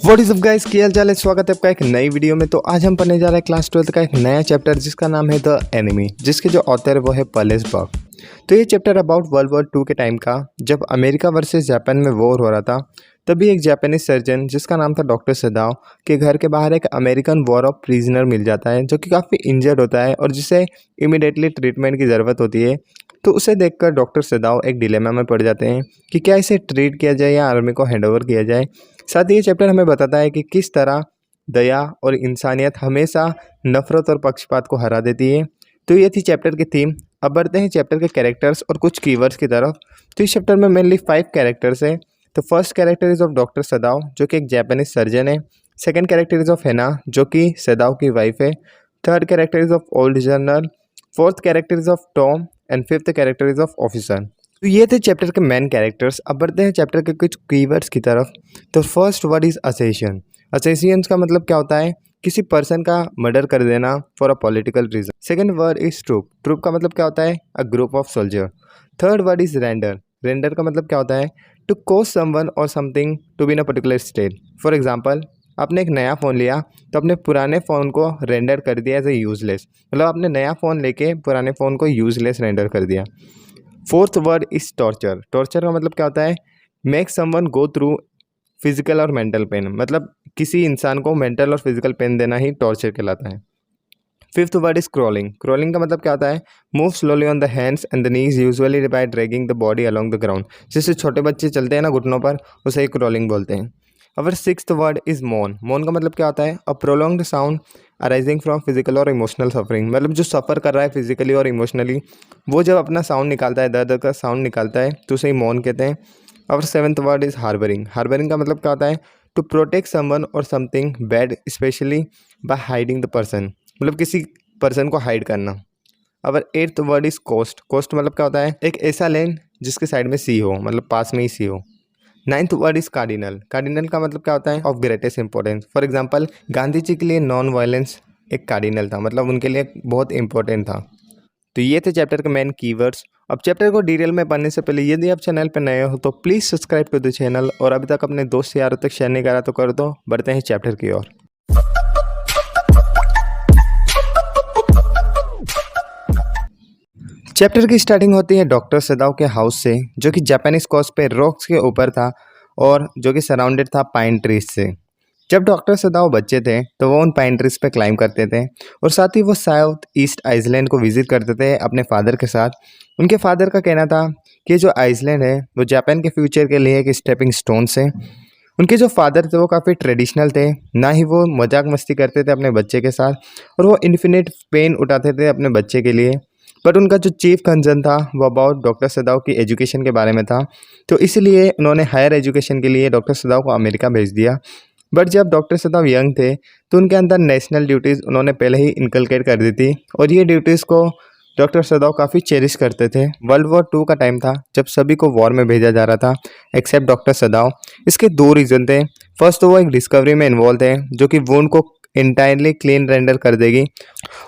What is up guys, क्या हाल चाल है। स्वागत है आपका एक नई वीडियो में। तो आज हम पढ़ने जा रहे हैं क्लास 12 का एक नया चैप्टर जिसका नाम है द एनिमी, जिसके जो ऑथर है वो है पॉलिस बर्ग। तो ये चैप्टर अबाउट वर्ल्ड वॉर 2 के टाइम का, जब अमेरिका वर्सेस जापान में वॉर हो रहा था। तभी एक जापानीज सर्जन जिसका नाम था डॉक्टर सदाओ के घर के बाहर एक अमेरिकन वॉर ऑफ प्रिजनर मिल जाता है, जो कि काफ़ी इंजर्ड होता है और जिसे इमीडिएटली ट्रीटमेंट की ज़रूरत होती है। तो उसे देखकर डॉक्टर सदाओ एक डिलेमा में पड़ जाते हैं कि क्या इसे ट्रीट किया जाए या आर्मी को हैंडओवर किया जाए। साथ ही ये चैप्टर हमें बताता है कि किस तरह दया और इंसानियत हमेशा नफरत और पक्षपात को हरा देती है। तो ये थी चैप्टर की थीम। अब बढ़ते हैं चैप्टर के कैरेक्टर्स और कुछ कीवर्ड्स की तरफ। तो इस चैप्टर में मेनली 5 कैरेक्टर्स हैं। तो first character is of doctor सदाओ, जो कि एक जापानीज सर्जन है। सेकंड कैरेक्टर इज़ ऑफ हेना, जो कि सदाओ की वाइफ है। Third character is of old general. Fourth character is of Tom and fifth character is of officer. तो ये थे चैप्टर के मेन कैरेक्टर्स। अब बढ़ते हैं चैप्टर के कुछ कीवर्ड्स की तरफ। तो फर्स्ट वर्ड इज़ असेसियन। असेसियंस का मतलब क्या होता है? किसी पर्सन का मर्डर कर देना for a political reason. Second word is troop. Troop का मतलब क्या होता है? A group of soldier. Third word is render. Render का मतलब क्या होता है? To cause someone or something to be in a particular state. For example, आपने एक नया फ़ोन लिया तो अपने पुराने फ़ोन को रेंडर कर दिया एज ए यूजलेस। मतलब आपने नया फ़ोन लेके पुराने फ़ोन को यूजलेस रेंडर कर दिया। Fourth word is torture. Torture का मतलब क्या होता है? Make someone go through physical और मेंटल पेन। मतलब किसी इंसान को मेंटल और फिजिकल पेन देना ही टॉर्चर कहलाता है। Fifth word is crawling. Crawling का मतलब क्या होता है? Move slowly on the hands and the knees usually bye dragging the body along the ground. जैसे छोटे बच्चे चलते हैं ना घुटनों पर, उसे ही क्रॉलिंग बोलते हैं। अवर सिक्स्थ वर्ड इज मोन। मोन का मतलब क्या होता है? A prolonged sound arising from physical और इमोशनल सफरिंग। मतलब जो सफ़र कर रहा है फिजिकली और इमोशनली, वो जब अपना साउंड निकालता है, दर्द का साउंड निकालता है, तो उसे ही मौन कहते हैं। और seventh word is harbouring. Harbouring का मतलब क्या होता है? To protect someone or something bad specially by hiding the person. मतलब किसी पर्सन को हाइड करना। और eighth word is coast. Coast मतलब क्या होता है? एक ऐसा लैंड जिसके साइड में सी हो, मतलब पास में ही सी हो। Ninth word is cardinal. Cardinal का मतलब क्या होता है? Of greatest importance. For example, Gandhi ji के लिए नॉन वायलेंस एक कार्डिनल था, मतलब उनके लिए बहुत इंपॉर्टेंट था। तो ये थे चैप्टर के मेन कीवर्ड्स। अब चैप्टर को डिटेल में पढ़ने से पहले यदि आप चैनल पर नए हो तो please subscribe to the channel, और अभी तक अपने दोस्त यारों तक शेयर नहीं करा तो कर दो। बढ़ते हैं चैप्टर की ओर। चैप्टर की स्टार्टिंग होती है डॉक्टर सदाओ के हाउस से, जो कि जापानीज कोस्ट पे रॉक्स के ऊपर था और जो कि सराउंडेड था पाइन ट्रीज से। जब डॉक्टर सदाओ बच्चे थे तो वो उन पाइन ट्रीज पे क्लाइंब करते थे, और साथ ही वो साउथ ईस्ट आइसलैंड को विजिट करते थे अपने फादर के साथ। उनके फादर का कहना था कि जो आइसलैंड है वो जापान के फ्यूचर के लिए एक स्टेपिंग स्टोन्स है। उनके जो फादर थे वो काफ़ी ट्रेडिशनल थे, ना ही वो मजाक मस्ती करते थे अपने बच्चे के साथ, और वो इन्फिनिट पेन उठाते थे अपने बच्चे के लिए। बट उनका जो चीफ कंसर्न था वो अबाउट डॉक्टर सदाओ की एजुकेशन के बारे में था। तो इसलिए उन्होंने हायर एजुकेशन के लिए डॉक्टर सदाओ को अमेरिका भेज दिया। बट जब डॉक्टर सदाओ यंग थे तो उनके अंदर नेशनल ड्यूटीज़ उन्होंने पहले ही इनकलकेट कर दी थी, और ये ड्यूटीज़ को डॉक्टर सदाओ काफ़ी चेरिश करते थे। वर्ल्ड वॉर 2 का टाइम था जब सभी को वॉर में भेजा जा रहा था एक्सेप्ट डॉक्टर सदाओ। इसके 2 रीज़न थे। फर्स्ट तो वो एक डिस्कवरी में इन्वॉल्व थे जो कि वुंड को इंटायरली क्लीन रेंडर कर देगी,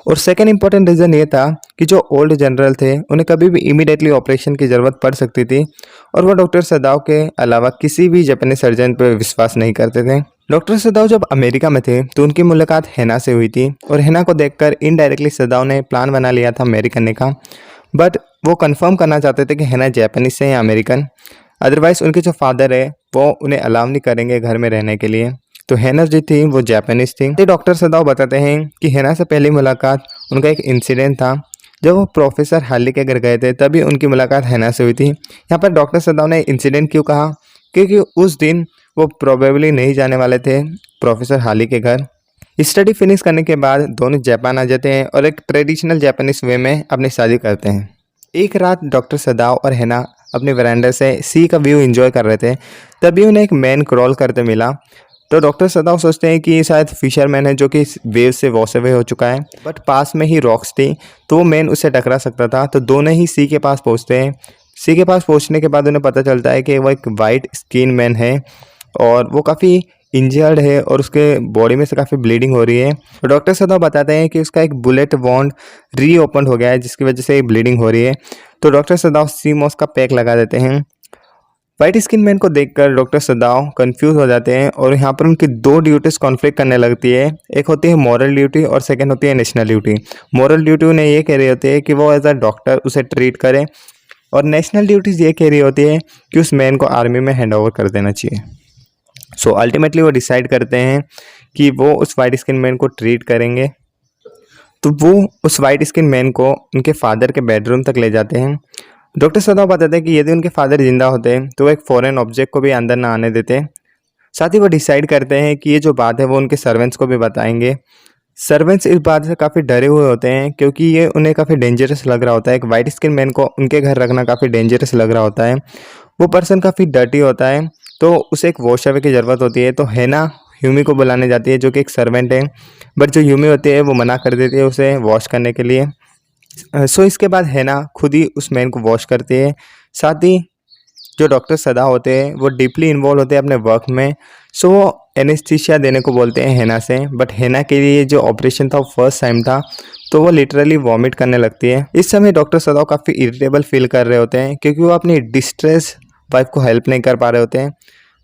और सेकेंड इंपॉर्टेंट रीज़न ये था कि जो ओल्ड जनरल थे उन्हें कभी भी इमीडिएटली ऑपरेशन की ज़रूरत पड़ सकती थी, और वो डॉक्टर सदाओ के अलावा किसी भी जापानी सर्जन पर विश्वास नहीं करते थे। डॉक्टर सदाओ जब अमेरिका में थे तो उनकी मुलाकात हेना से हुई थी, और हेना को देखकर इनडायरेक्टली सदाओ ने प्लान बना लिया था मैरी करने का। बट वो कंफर्म करना चाहते थे कि हेना जापानीज से या अमेरिकन, अदरवाइज उनके जो फादर है वो उन्हें अलाउ नहीं करेंगे घर में रहने के लिए। तो हेना जो थी वो जापानीज थी। तो डॉक्टर सदाओ बताते हैं कि हेना से पहली मुलाकात उनका एक इंसिडेंट था। जब वो प्रोफेसर हाली के घर गए थे तभी उनकी मुलाकात हेना से हुई थी। यहाँ पर डॉक्टर सदाओ ने इंसिडेंट क्यों कहा? क्योंकि उस दिन वो प्रोबेबली नहीं जाने वाले थे प्रोफेसर हाली के घर। स्टडी फिनिश करने के बाद दोनों जापान आ जाते हैं और एक ट्रेडिशनल जापानीज वे में अपनी शादी करते हैं। एक रात डॉक्टर सदाओ और हेना अपने वरांडा से सी का व्यू एंजॉय कर रहे थे, तभी उन्हें एक मैन क्रॉल करते मिला। तो डॉक्टर सदाओ सोचते हैं कि ये शायद फिशरमैन है जो कि वेव से वॉश अवे हो चुका है, बट पास में ही रॉक्स थी तो वो मैन उससे टकरा सकता था। तो दोनों ही सी के पास पहुंचते हैं। सी के पास पहुंचने के बाद उन्हें पता चलता है कि वो एक वाइट स्किन मैन है और वो काफ़ी इंजर्ड है और उसके बॉडी में से काफ़ी ब्लीडिंग हो रही है। तो डॉक्टर सदाओ बताते हैं कि उसका एक बुलेट वॉन्ड रीओपन हो गया है जिसकी वजह से ब्लीडिंग हो रही है। तो डॉक्टर सदाओ सीमोस का पैक लगा देते हैं। वाइट स्किन मैन को देखकर डॉक्टर सदाव कंफ्यूज हो जाते हैं और यहाँ पर उनकी दो ड्यूटीज कॉन्फ्लिक्ट करने लगती है। एक होती है मॉरल ड्यूटी और सेकंड होती है नेशनल ड्यूटी। मॉरल ड्यूटी उन्हें ये कह रही होती है कि वो एज अ डॉक्टर उसे ट्रीट करे और नेशनल ड्यूटीज ये कह रही होती है कि उस मैन को आर्मी में हैंड ओवर कर देना चाहिए। सो अल्टीमेटली वो डिसाइड करते हैं कि वो उस वाइट स्किन मैन को ट्रीट करेंगे। तो वो उस वाइट स्किन मैन को उनके फादर के बेडरूम तक ले जाते हैं। डॉक्टर सदाव बताते हैं कि यदि उनके फादर जिंदा होते तो वो एक फॉरेन ऑब्जेक्ट को भी अंदर ना आने देते। साथ ही वो डिसाइड करते हैं कि ये जो बात है वो उनके सर्वेंट्स को भी बताएंगे। सर्वेंट्स इस बात से काफ़ी डरे हुए होते हैं क्योंकि ये उन्हें काफ़ी डेंजरस लग रहा होता है। एक वाइट स्किन मैन को उनके घर रखना काफ़ी डेंजरस लग रहा होता है। वो पर्सन काफ़ी डर्टी होता है तो उसे एक वॉश अवे की ज़रूरत होती है। तो हैना ह्यूमी को बुलाने जाती है जो कि एक सर्वेंट है, बट जो ह्यूमी होती है वो मना कर देती है उसे वॉश करने के लिए। सो इसके बाद हैना खुद ही उस मैन को वॉश करती है। साथ ही जो डॉक्टर सदा होते हैं वो डीपली इन्वॉल्व होते हैं अपने वर्क में। सो वो एनेस्थीसिया देने को बोलते हैं हैना से, बट हैना के लिए जो ऑपरेशन था वो फर्स्ट टाइम था तो वो लिटरली वॉमिट करने लगती है। इस समय डॉक्टर सदाव काफ़ी इरिटेबल फील कर रहे होते हैं क्योंकि वो अपनी डिस्ट्रेस वाइफ को हेल्प नहीं कर पा रहे होते हैं।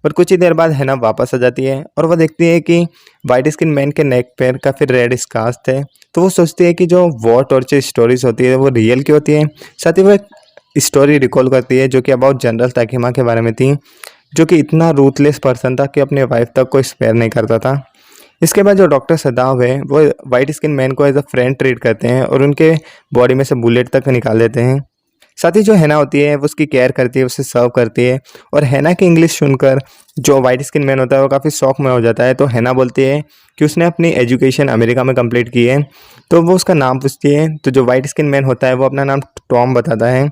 पर कुछ ही देर बाद हैना वापस आ जाती है और वह देखती है कि वाइट स्किन मैन के नेक पर काफ़ी रेड स्कार्स थे। तो वो सोचती है कि जो वॉर टॉर्चर स्टोरीज होती है वो रियल की होती है। साथ ही वो एक स्टोरी रिकॉल करती है जो कि अबाउट जनरल ताकिमा के बारे में थी, जो कि इतना रूथलेस पर्सन था कि अपने वाइफ तक को स्पेयर नहीं करता था। इसके बाद जो डॉक्टर सदाव है वो वाइट स्किन मैन को एज अ फ्रेंड ट्रीट करते हैं और उनके बॉडी में से बुलेट तक निकाल देते हैं। साथ ही जो हैना होती है वो उसकी केयर करती है, उसे सर्व करती है। और हैना की इंग्लिश सुनकर जो वाइट स्किन मैन होता है वो काफ़ी शौक में हो जाता है। तो हैना बोलती है कि उसने अपनी एजुकेशन अमेरिका में कंप्लीट की है। तो वो उसका नाम पूछती है तो जो वाइट स्किन मैन होता है वो अपना नाम टॉम बताता है।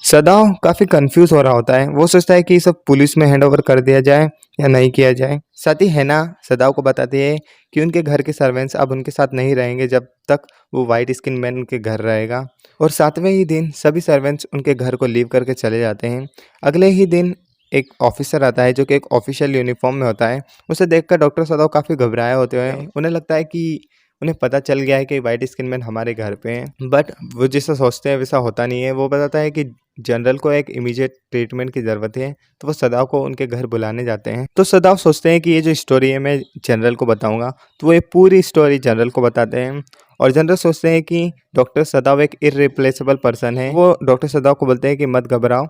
सदाव काफ़ी कंफ्यूज हो रहा होता है, वो सोचता है कि ये सब पुलिस में हैंड ओवर कर दिया जाए या नहीं किया जाए। साथ ही हैना सदाव को बताती है कि उनके घर के सर्वेंट्स अब उनके साथ नहीं रहेंगे जब तक वो वाइट स्किन मैन उनके घर रहेगा। और 7वें ही दिन सभी सर्वेंट्स उनके घर को लीव करके चले जाते हैं। अगले ही दिन एक ऑफिसर आता है जो कि एक ऑफिशियल यूनिफॉर्म में होता है। उसे देखकर डॉक्टर सदाव काफ़ी घबराए होते हैं। उन्हें लगता है कि उन्हें पता चल गया है कि वाइट स्किन मैन हमारे घर पे हैं, बट वो जैसा सोचते हैं वैसा होता नहीं है। वो बताता है कि जनरल को एक इमीडिएट ट्रीटमेंट की ज़रूरत है, तो वो सदाव को उनके घर बुलाने जाते हैं। तो सदाव सोचते हैं कि ये जो स्टोरी है मैं जनरल को बताऊंगा, तो वो ये पूरी स्टोरी जनरल को बताते हैं। और जनरल सोचते हैं कि डॉक्टर सदाव एक इररिप्लेसेबल पर्सन है। वो डॉक्टर सदाव को बोलते हैं कि मत घबराओ,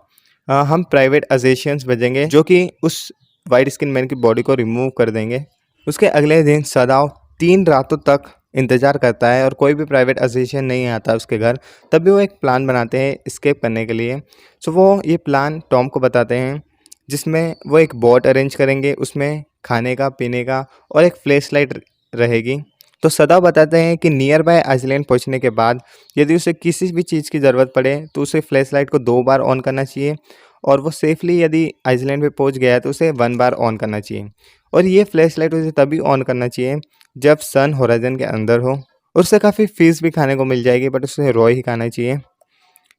हम प्राइवेट अजेशियंस भेजेंगे जो कि उस वाइट स्किन मैन की बॉडी को रिमूव कर देंगे। उसके अगले दिन सदाव 3 रातों तक इंतज़ार करता है और कोई भी प्राइवेट अजेशियन नहीं आता उसके घर। तब भी वो एक प्लान बनाते हैं एस्केप करने के लिए। सो वो ये प्लान टॉम को बताते हैं जिसमें वो एक बोट अरेंज करेंगे, उसमें खाने का पीने का और एक फ्लैश लाइट रहेगी। तो सदाव बताते हैं कि नियर बाय आइसलैंड पहुंचने के बाद यदि उसे किसी भी चीज़ की ज़रूरत पड़े तो उसे फ्लैश लाइट को 2 बार ऑन करना चाहिए और वो सेफली यदि आइसलैंड पे पहुंच गया है तो उसे 1 बार ऑन करना चाहिए। और ये फ्लैश लाइट उसे तभी ऑन करना चाहिए जब सन होराइजन के अंदर हो। और उससे काफ़ी फिश भी खाने को मिल जाएगी, बट उसे रॉ ही खाना चाहिए।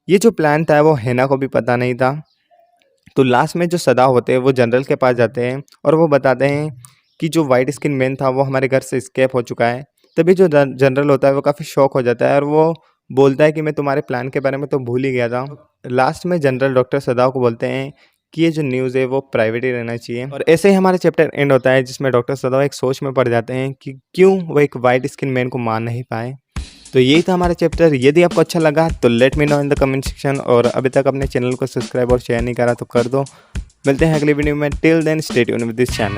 ये जो प्लान था वो हैना को भी पता नहीं था। तो लास्ट में जो सदाव होते हैं वो जनरल के पास जाते हैं और वो बताते हैं कि जो वाइट स्किन मैन था वो हमारे घर से स्केप हो चुका है। तभी जो जनरल होता है वो काफ़ी शॉक हो जाता है और वो बोलता है कि मैं तुम्हारे प्लान के बारे में तो भूल ही गया था। लास्ट में जनरल डॉक्टर सदाव को बोलते हैं कि ये जो न्यूज़ है वो प्राइवेट ही रहना चाहिए। और ऐसे ही हमारा चैप्टर एंड होता है जिसमें डॉक्टर सदाव एक सोच में पड़ जाते हैं कि क्यों वो एक वाइट स्किन मैन को मार नहीं पाए। तो यही था हमारा चैप्टर। यदि आपको अच्छा लगा तो let me know in the comment section. और अभी तक अपने चैनल को सब्सक्राइब और शेयर नहीं करा तो कर दो। मिलते हैं अगली वीडियो में। Till then stay tuned with this channel.